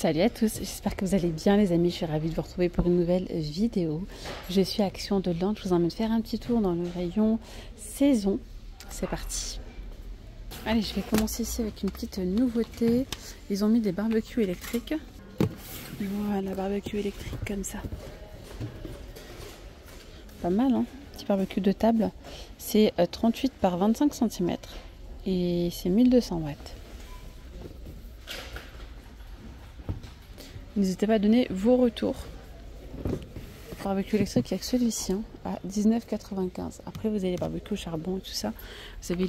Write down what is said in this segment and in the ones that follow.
Salut à tous, j'espère que vous allez bien les amis, je suis ravie de vous retrouver pour une nouvelle vidéo. Je suis à Action de Lens, je vous emmène faire un petit tour dans le rayon saison. C'est parti. Allez, je vais commencer ici avec une petite nouveauté. Ils ont mis des barbecues électriques. Voilà, barbecue électrique comme ça. Pas mal hein, petit barbecue de table. C'est 38 par 25 cm et c'est 1200 watts. N'hésitez pas à donner vos retours. Le barbecue électrique, il n'y a que celui-ci hein, à 19,95 €. Après, vous avez les barbecues au charbon et tout ça. Vous avez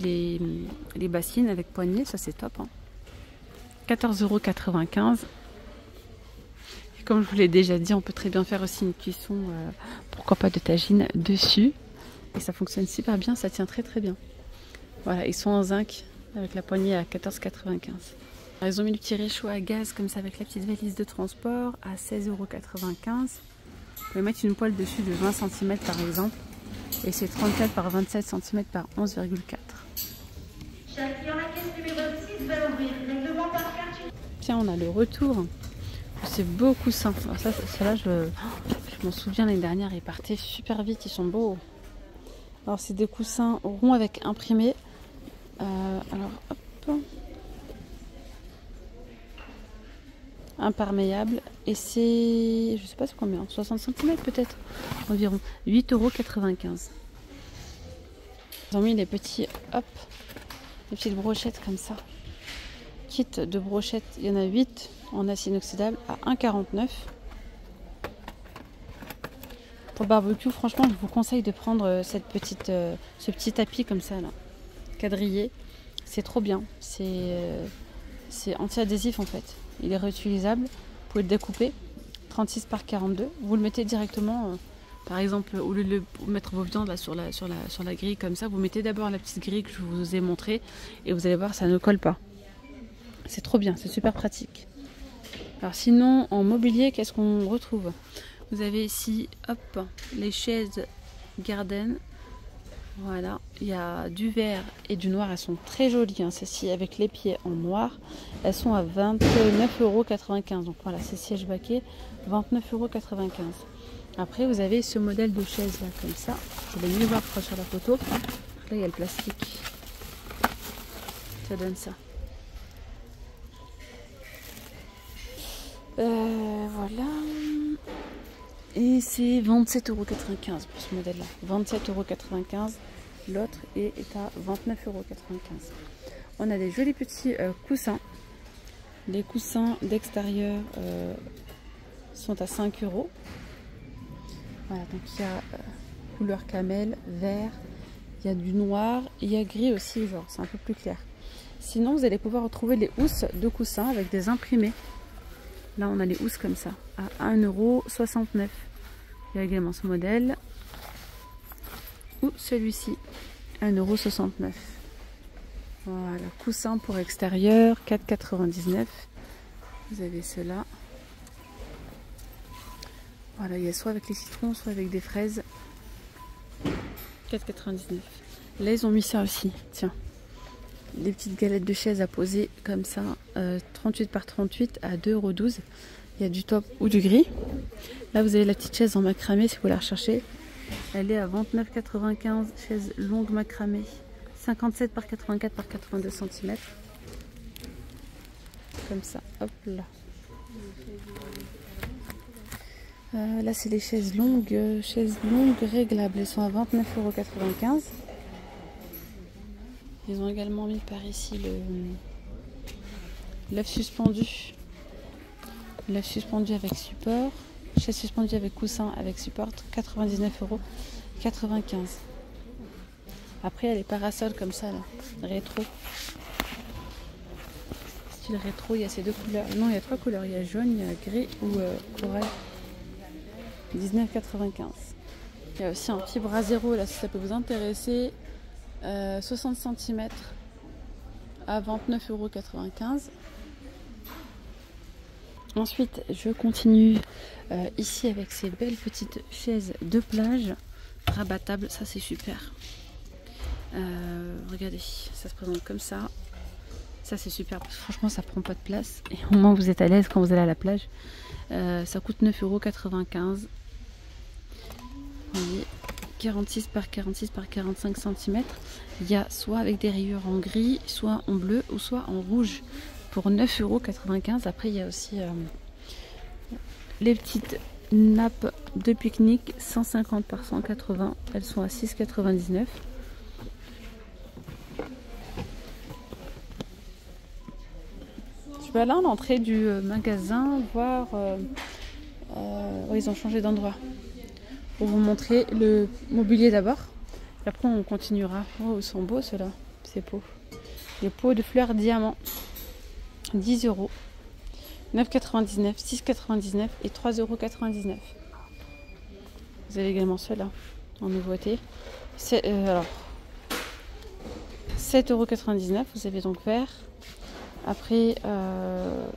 les bassines avec poignée, ça c'est top. Hein. 14,95 €. Et comme je vous l'ai déjà dit, on peut très bien faire aussi une cuisson, pourquoi pas de tagine dessus. Et ça fonctionne super bien, ça tient très très bien. Voilà, ils sont en zinc avec la poignée à 14,95 €. Ils ont mis le petit réchaud à gaz comme ça avec la petite valise de transport à 16,95 €. Vous pouvez mettre une poêle dessus de 20 cm par exemple. Et c'est 34 par 27 cm par 11,4 €. Tiens, on a le retour. C'est beau coussin. Alors ça, celle-là, je m'en souviens l'année dernière, ils partaient super vite, ils sont beaux. Alors c'est des coussins ronds avec imprimé. Alors hop. Imperméable et c'est, je sais pas c'est combien, 60 cm peut-être, environ 8,95 €. Ils ont mis les petits, hop, les petites brochettes comme ça. Kit de brochettes, il y en a 8 en acier inoxydable à 1,49 €. Pour le barbecue, franchement, je vous conseille de prendre ce petit tapis comme ça là, quadrillé. C'est trop bien, c'est anti-adhésif en fait. Il est réutilisable, vous pouvez le découper, 36 par 42. Vous le mettez directement, par exemple, au lieu de mettre vos viandes là, sur la grille comme ça, vous mettez d'abord la petite grille que je vous ai montrée et vous allez voir, ça ne colle pas. C'est trop bien, c'est super pratique. Alors sinon, en mobilier, qu'est-ce qu'on retrouve? Vous avez ici, hop, les chaises Garden. Voilà, il y a du vert et du noir, elles sont très jolies, hein, celles-ci avec les pieds en noir, elles sont à 29,95 €. Donc voilà, ces sièges baquets, 29,95 €. Après, vous avez ce modèle de chaise là, comme ça, vous allez mieux voir sur la photo. Là, il y a le plastique, ça donne ça. Voilà. Et c'est 27,95 € pour ce modèle-là. 27,95 €. L'autre est à 29,95 €. On a des jolis petits coussins. Les coussins d'extérieur sont à 5 €. Voilà, donc il y a couleur camel, vert, il y a du noir, il y a gris aussi, genre c'est un peu plus clair. Sinon, vous allez pouvoir retrouver les housses de coussins avec des imprimés. Là, on a les housses comme ça, à 1,69 €. Il y a également ce modèle. Ou celui-ci, 1,69 €. Voilà, coussin pour extérieur, 4,99 €. Vous avez cela. Voilà, il y a soit avec les citrons, soit avec des fraises. 4,99 €. Là, ils ont mis ça aussi, tiens. Les petites galettes de chaise à poser comme ça, 38 par 38 à 2,12 €. Il y a du top ou du gris. Là, vous avez la petite chaise en macramé si vous la recherchez. Elle est à 29,95 €. Chaise longue macramé, 57 par 84 par 82 cm. Comme ça, hop là. Là, c'est les chaises longues réglables. Elles sont à 29,95 €. Ils ont également mis par ici l'œuf suspendu. L'œuf suspendu avec support. Chaise suspendue avec coussin avec support, 99,95 €. Après, il y a les parasols comme ça, là, rétro. Style rétro, il y a ces deux couleurs. Non, il y a trois couleurs. Il y a jaune, il y a gris ou corail. 19,95 €. Il y a aussi un petit bras zéro, là, si ça peut vous intéresser. 60 cm à 29,95 €. Ensuite, je continue ici avec ces belles petites chaises de plage rabattables. Ça, c'est super. Regardez, ça se présente comme ça. Ça c'est super, parce que franchement ça prend pas de place. Et au moins vous êtes à l'aise quand vous allez à la plage. Ça coûte 9,95 €. Vous voyez, 46 par 46 par 45 cm. Il y a soit avec des rayures en gris, soit en bleu ou soit en rouge pour 9,95 €. Après il y a aussi les petites nappes de pique-nique 150 par 180. Elles sont à 6,99 €. Je vais aller à l'entrée du magasin voir. Oh, ils ont changé d'endroit. Pour vous montrer le mobilier d'abord. Et après on continuera. Oh, ils sont beaux ceux-là, ces pots. Les pots de fleurs diamants. 10 €. 9,99 €, 6,99 € et 3,99 €. Vous avez également ceux-là en nouveauté. Alors 7,99 €. Vous avez donc vert. Après,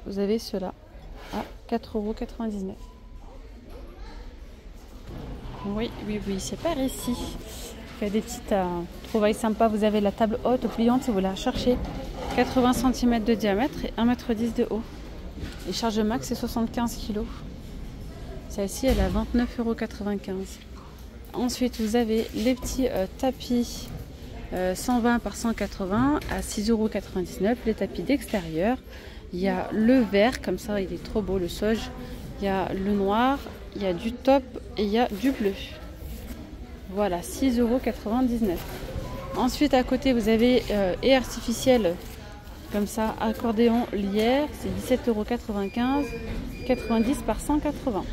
vous avez ceux-là à 4,99 €. Oui, c'est par ici. Il y a des petites trouvailles sympas. Vous avez la table haute pliante si vous la cherchez. 80 cm de diamètre et 1,10 m de haut. Et charge max, c'est 75 kg. Celle-ci, elle est à 29,95 €. Ensuite, vous avez les petits tapis 120 par 180 à 6,99 €. Les tapis d'extérieur. Il y a le vert, comme ça, il est trop beau, le sauge. Il y a le noir, il y a du top et il y a du bleu. Voilà, 6,99 €. Ensuite, à côté, vous avez et artificiel, comme ça, accordéon lierre, c'est 17,95 €, 90 par 180.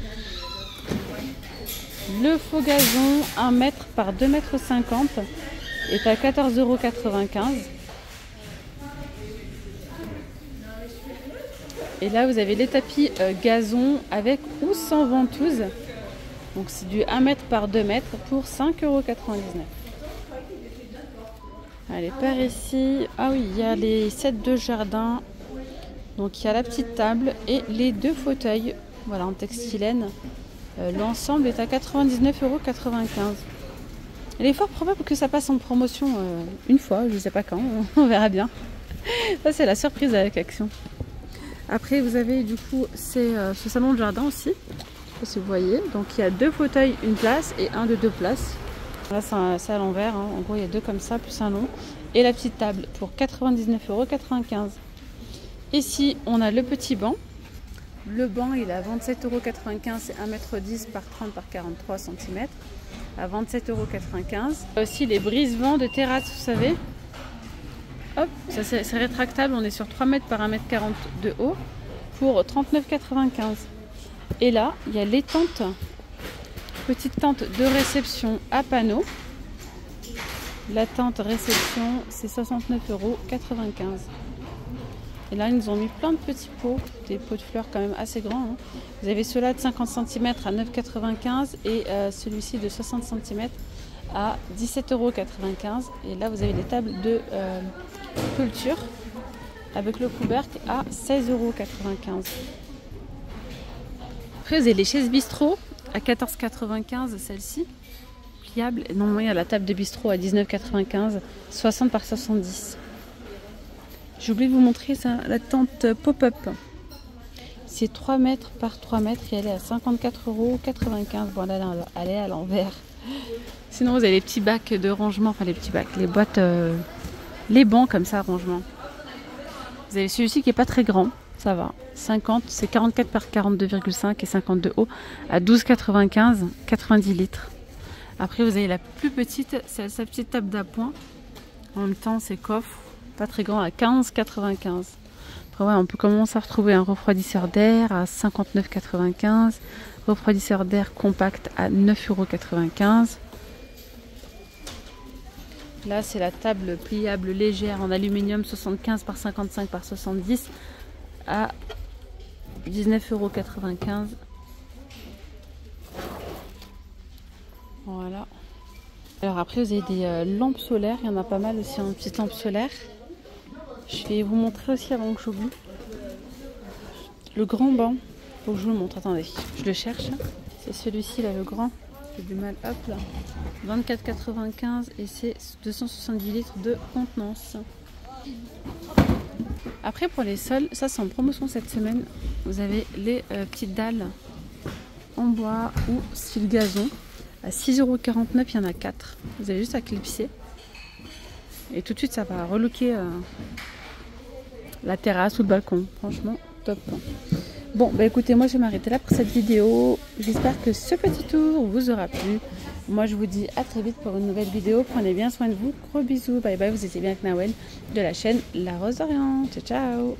Le faux gazon, 1 m par 2,50 m, est à 14,95 €. Et là, vous avez les tapis gazon avec ou sans ventouse. Donc, c'est du 1 m par 2 m pour 5,99 €. Allez, par ici. Ah oui, il y a les sets de jardin. Donc, il y a la petite table et les 2 fauteuils. Voilà, en textilène. L'ensemble est à 99,95 €. Il est fort probable que ça passe en promotion une fois, je ne sais pas quand, on verra bien. Ça, c'est la surprise avec Action. Après, vous avez du coup ce salon de jardin aussi. Je ne sais pas si vous voyez. Donc, il y a 2 fauteuils, une place et un de 2 places. Là, c'est à l'envers. Hein. En gros, il y a 2 comme ça, plus un long. Et la petite table pour 99,95 €. Ici, on a le petit banc. Le banc, il est à 27,95 €. C'est 1,10 m par 30 par 43 cm. À 27,95 €. Aussi les brise-vents de terrasse, vous savez. Hop, ça c'est rétractable. On est sur 3 m par 1,40 m de haut pour 39,95 €. Et là, il y a les tentes. Petite tente de réception à panneaux. La tente réception, c'est 69,95 €. Et là, ils nous ont mis plein de petits pots, des pots de fleurs quand même assez grands. Hein. Vous avez ceux-là de 50 cm à 9,95 € et celui-ci de 60 cm à 17,95 €. Et là, vous avez des tables de culture avec le couvercle à 16,95 €. Après, vous avez les chaises bistrot à 14,95 € celle-ci. Pliable. Non, il y a la table de bistrot à 19,95 €, 60 par 70. J'ai oublié de vous montrer ça, la tente pop-up. C'est 3 m par 3 m et elle est à 54,95 €. Bon, là, elle est à l'envers. Sinon, vous avez les petits bacs de rangement, enfin les petits bacs, les boîtes, les bancs comme ça, rangement. Vous avez celui-ci qui est pas très grand, ça va. 50, c'est 44 par 42,5 et 52 haut à 12,95 €, 90 litres. Après, vous avez la plus petite, c'est sa petite table d'appoint. En même temps, c'est coffre. Pas très grand à 15,95 €. Après ouais, on peut commencer à retrouver un refroidisseur d'air à 59,95 €, refroidisseur d'air compact à 9,95 €. Là, c'est la table pliable légère en aluminium 75 par 55 par 70 à 19,95 €. Voilà. Alors après, vous avez des lampes solaires. Il y en a pas mal aussi en petites lampes solaires. Je vais vous montrer aussi avant que j'oublie. Le grand banc. Faut que je vous le montre. Attendez, je le cherche. C'est celui-ci là, le grand. J'ai du mal. Hop là. 24,95 € et c'est 270 litres de contenance. Après pour les sols, ça c'est en promotion cette semaine. Vous avez les petites dalles en bois ou style gazon. À 6,49 €, il y en a 4. Vous avez juste à clipser. Et tout de suite ça va relooker la terrasse ou le balcon. Franchement, top. Bon, bah écoutez, moi je vais m'arrêter là pour cette vidéo. J'espère que ce petit tour vous aura plu. Moi je vous dis à très vite pour une nouvelle vidéo. Prenez bien soin de vous. Gros bisous. Bye bye. Vous étiez bien avec Nawel de la chaîne La Rose d'Orient. Ciao, ciao.